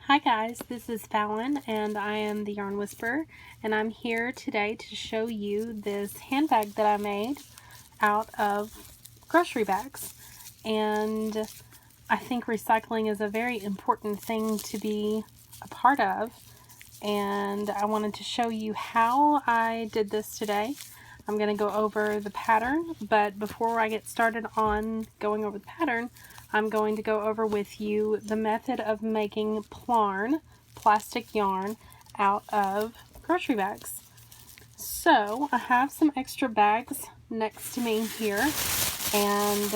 Hi guys, this is Fallon and I am the Yarn Whisperer, and I'm here today to show you this handbag that I made out of grocery bags. And I think recycling is a very important thing to be a part of, and I wanted to show you how I did this today. I'm going to go over the pattern, but before I get started on going over the pattern, I'm going to go over with you the method of making Plarn plastic yarn out of grocery bags. So I have some extra bags next to me here, and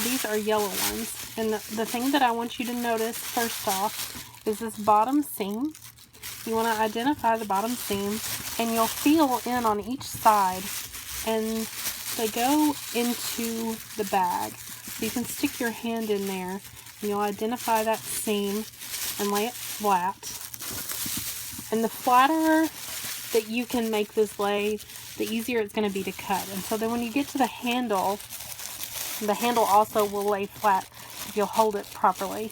these are yellow ones. And the thing that I want you to notice first off is this bottom seam. You want to identify the bottom seam, and you'll feel in on each side, and they go into the bag. So you can stick your hand in there, and you'll identify that seam and lay it flat. And the flatter that you can make this lay, the easier it's going to be to cut. And so then when you get to the handle also will lay flat if you'll hold it properly.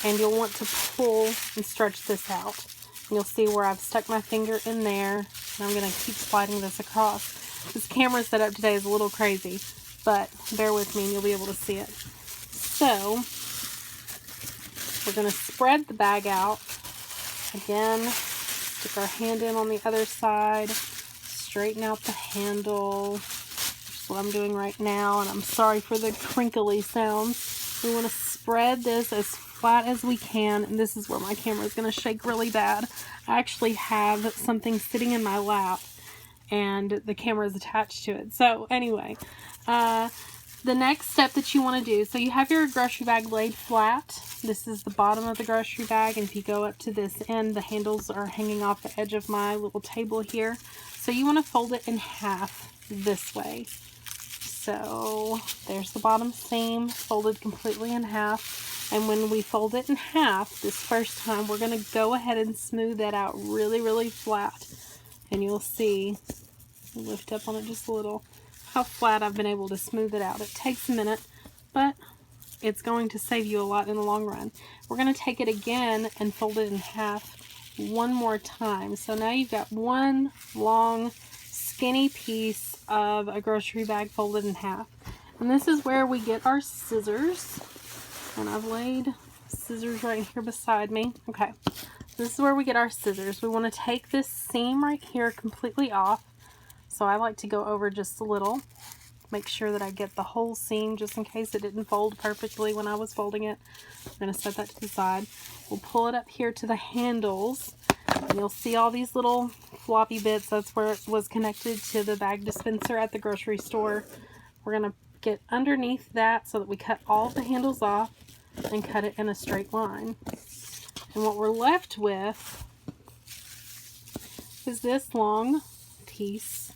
And you'll want to pull and stretch this out. And you'll see where I've stuck my finger in there, and I'm going to keep sliding this across. This camera setup today is a little crazy, but bear with me and you'll be able to see it. So we're going to spread the bag out. Again, stick our hand in on the other side, straighten out the handle, which is what I'm doing right now, and I'm sorry for the crinkly sounds. We want to spread this as flat as we can, and this is where my camera is going to shake really bad. I actually have something sitting in my lap, and the camera is attached to it. So anyway, the next step that you want to do, so you have your grocery bag laid flat. This is the bottom of the grocery bag, and if you go up to this end, the handles are hanging off the edge of my little table here. So you want to fold it in half this way. So there's the bottom seam folded completely in half. And when we fold it in half this first time, we're going to go ahead and smooth that out really flat. And you'll see, lift up on it just a little, how flat I've been able to smooth it out. It takes a minute, but it's going to save you a lot in the long run. We're going to take it again and fold it in half one more time. So now you've got one long skinny piece of a grocery bag folded in half. And this is where we get our scissors. And I've laid scissors right here beside me. Okay, this is where we get our scissors. We want to take this seam right here completely off. So I like to go over just a little, make sure that I get the whole seam just in case it didn't fold perfectly when I was folding it. I'm going to set that to the side. We'll pull it up here to the handles, and you'll see all these little floppy bits. That's where it was connected to the bag dispenser at the grocery store. We're going to get underneath that so that we cut all the handles off and cut it in a straight line. And what we're left with is this long piece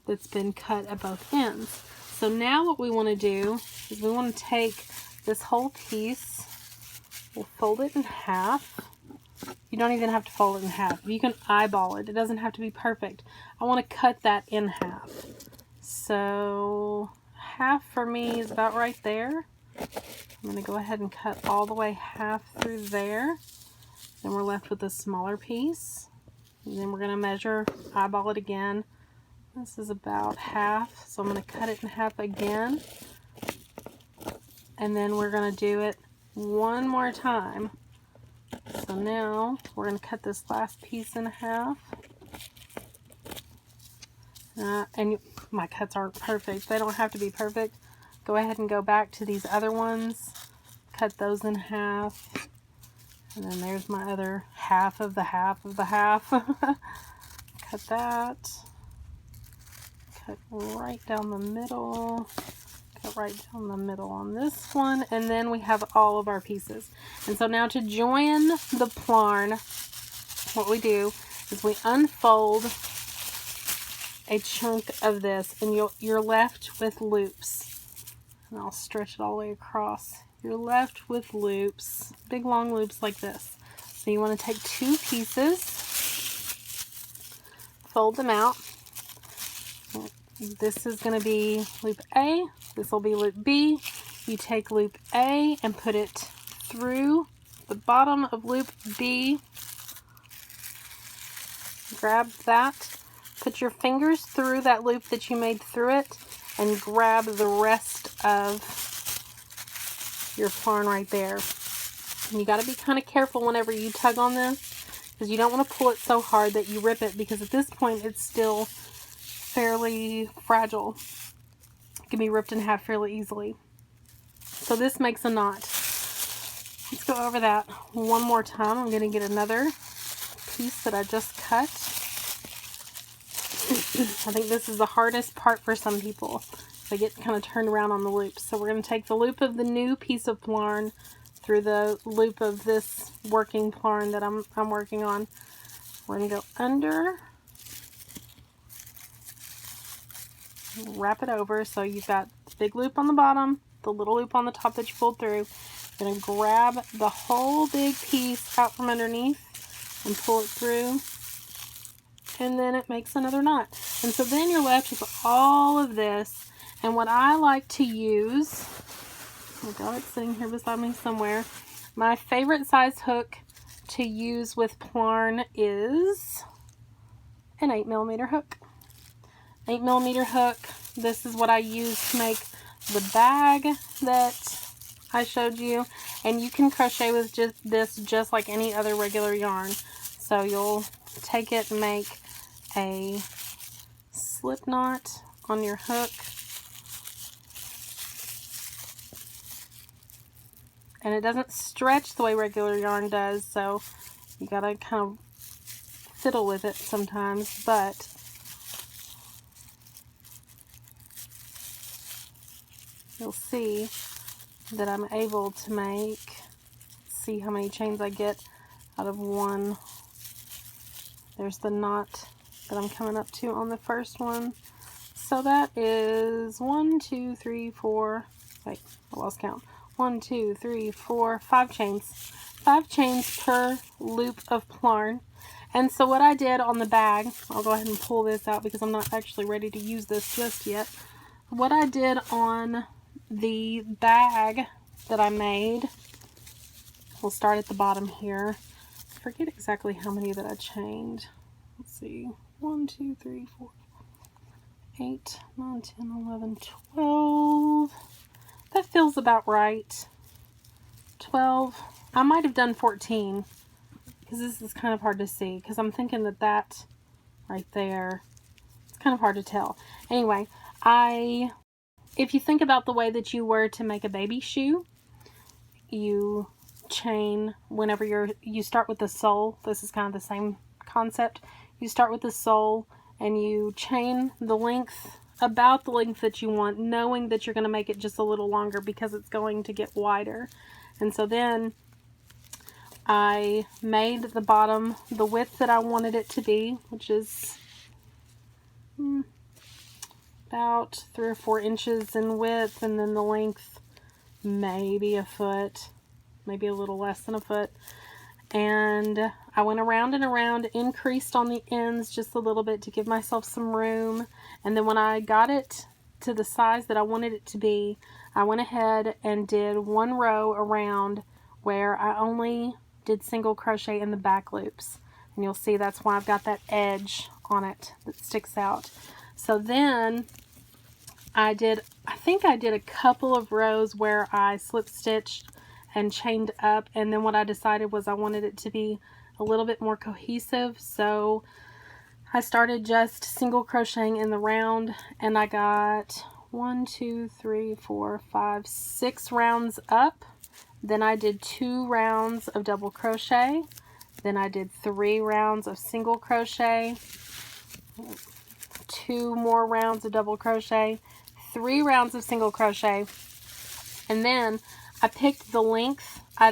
that's been cut at both ends. So now what we want to do is we want to take this whole piece, we'll fold it in half. You don't even have to fold it in half. You can eyeball it. It doesn't have to be perfect. I want to cut that in half. So half for me is about right there. I'm going to go ahead and cut all the way half through there. Then we're left with a smaller piece. And then we're going to measure, eyeball it again. This is about half, so I'm going to cut it in half again. And then we're going to do it one more time. So now we're going to cut this last piece in half. And my cuts aren't perfect. They don't have to be perfect. Go ahead and go back to these other ones. Cut those in half. And then there's my other half of the half of the half. Cut that. Cut right down the middle. Cut right down the middle on this one. And then we have all of our pieces. And so now to join the Plarn, what we do is we unfold a chunk of this, and you're left with loops. And I'll stretch it all the way across. You're left with loops, big long loops like this. So you want to take two pieces, fold them out. This is going to be loop A, this will be loop B. You take loop A and put it through the bottom of loop B. Grab that, put your fingers through that loop that you made through it, and grab the rest of your Plarn right there. And you got to be kind of careful whenever you tug on this, because you don't want to pull it so hard that you rip it, because at this point it's still fairly fragile. It can be ripped in half fairly easily. So this makes a knot. Let's go over that one more time. I'm going to get another piece that I just cut. I think this is the hardest part for some people. They get kind of turned around on the loops. So we're going to take the loop of the new piece of Plarn through the loop of this working Plarn that I'm working on. We're going to go under, wrap it over, so you've got the big loop on the bottom, the little loop on the top that you pulled through. You're going to grab the whole big piece out from underneath and pull it through, and then it makes another knot. And so then you're left with all of this. And what I like to use, I got it sitting here beside me somewhere, my favorite size hook to use with Plarn is an 8mm hook. 8mm hook. This is what I use to make the bag that I showed you, and you can crochet with just like any other regular yarn. So you'll take it and make a slip knot on your hook, and it doesn't stretch the way regular yarn does, so you gotta kind of fiddle with it sometimes, but you'll see that I'm able to make, see how many chains I get out of one. There's the knot that I'm coming up to on the first one. So that is 1, 2, 3, 4, wait, I lost count. 1, 2, 3, 4, 5 chains. 5 chains per loop of Plarn. And so what I did on the bag, I'll go ahead and pull this out because I'm not actually ready to use this just yet. What I did on the bag that I made, we'll start at the bottom here. I forget exactly how many that I chained. Let's see, 1, 2, 3, 4, 8, 9, 10, 11, 12. That feels about right. 12. I might have done 14 because this is kind of hard to see, because I'm thinking that right there, it's kind of hard to tell. Anyway, if you think about the way that you were to make a baby shoe, you chain whenever you start with the sole. This is kind of the same concept. You start with the sole and you chain the length, about the length that you want, knowing that you're going to make it just a little longer because it's going to get wider. And so then I made the bottom the width that I wanted it to be, which is about 3 or 4 inches in width, and then the length maybe a foot, maybe a little less than a foot. And I went around and around, increased on the ends just a little bit to give myself some room. And then when I got it to the size that I wanted it to be, I went ahead and did 1 row around where I only did single crochet in the back loops. And you'll see that's why I've got that edge on it that sticks out. So then I think I did a couple of rows where I slip stitched and chained up, and then what I decided was I wanted it to be a little bit more cohesive, so I started just single crocheting in the round, and I got 1, 2, 3, 4, 5, 6 rounds up. Then I did 2 rounds of double crochet, then I did 3 rounds of single crochet, 2 more rounds of double crochet, 3 rounds of single crochet, and then I picked the length. I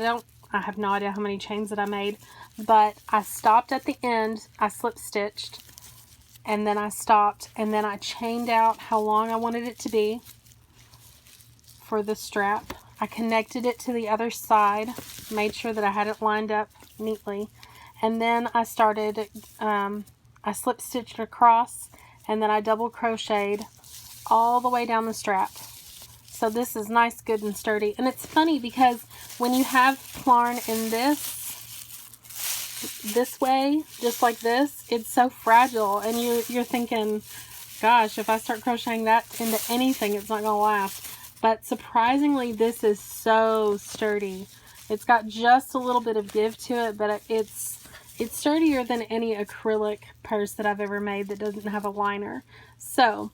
have no idea how many chains that I made, but I stopped at the end, I slip stitched, and then I stopped, and then I chained out how long I wanted it to be for the strap. I connected it to the other side, made sure that I had it lined up neatly, and then I started, I slip stitched across, and then I double crocheted all the way down the strap. So this is nice, good, and sturdy. And it's funny because when you have Plarn in this way, just like this, it's so fragile. And you're thinking, gosh, if I start crocheting that into anything, it's not going to last. But surprisingly, this is so sturdy. It's got just a little bit of give to it, but it's sturdier than any acrylic purse that I've ever made that doesn't have a liner. So,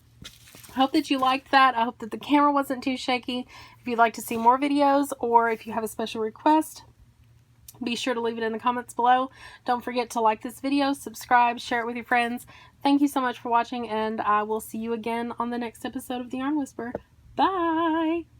I hope that you liked that. I hope that the camera wasn't too shaky. If you'd like to see more videos or if you have a special request, be sure to leave it in the comments below. Don't forget to like this video, subscribe, share it with your friends. Thank you so much for watching, and I will see you again on the next episode of The Yarn Whisperer. Bye!